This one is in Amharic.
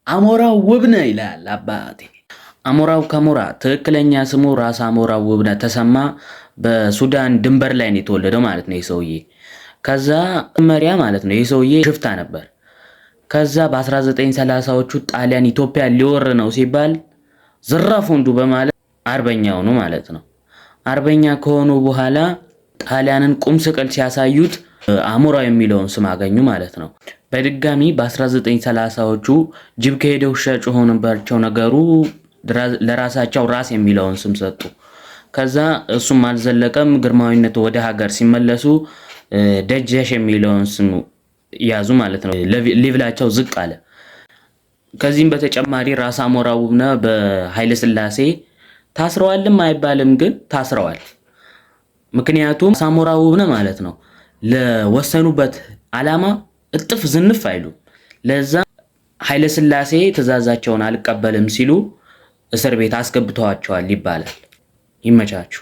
አሞራው ውብነህ ይላል አባቴ። አሞራው ከሞራ ትክክለኛ ስሙ ራስ አሞራው ውብነህ ተሰማ በሱዳን ድንበር ላይ ነው የተወለደው ማለት ነው የሰውዬ። ከዛ መሪያ ማለት ነው የሰውዬ ሽፍታ ነበር። ከዛ በ1930ዎቹ ጣሊያን ኢትዮጵያ ሊወር ነው ሲባል ዝራፍ ወንዱ በማለት አርበኛ ሆኑ ማለት ነው። አርበኛ ከሆኑ በኋላ ጣሊያንን ቁም ስቅል ሲያሳዩት አሞራው የሚለውን ስም አገኙ ማለት ነው። በድጋሚ በ1930ዎቹ ጅብ ከሄደ ውሻ ጮኸ ነበርቸው ነገሩ ለራሳቸው ራስ የሚለውን ስም ሰጡ። ከዛ እሱም አልዘለቀም። ግርማዊነት ወደ ሀገር ሲመለሱ ደጃሽ የሚለውን ስም ያዙ ማለት ነው። ሌቭላቸው ዝቅ አለ። ከዚህም በተጨማሪ ራስ አሞራው ውብነህ በኃይለ ሥላሴ ታስረዋልም አይባልም ግን ታስረዋል። ምክንያቱም ራስ አሞራው ውብነህ ማለት ነው ለወሰኑበት ዓላማ እጥፍ ዝንፍ አይሉም። ለዛ ኃይለ ሥላሴ ትእዛዛቸውን አልቀበልም ሲሉ እስር ቤት አስገብተዋቸዋል ይባላል። ይመቻችሁ።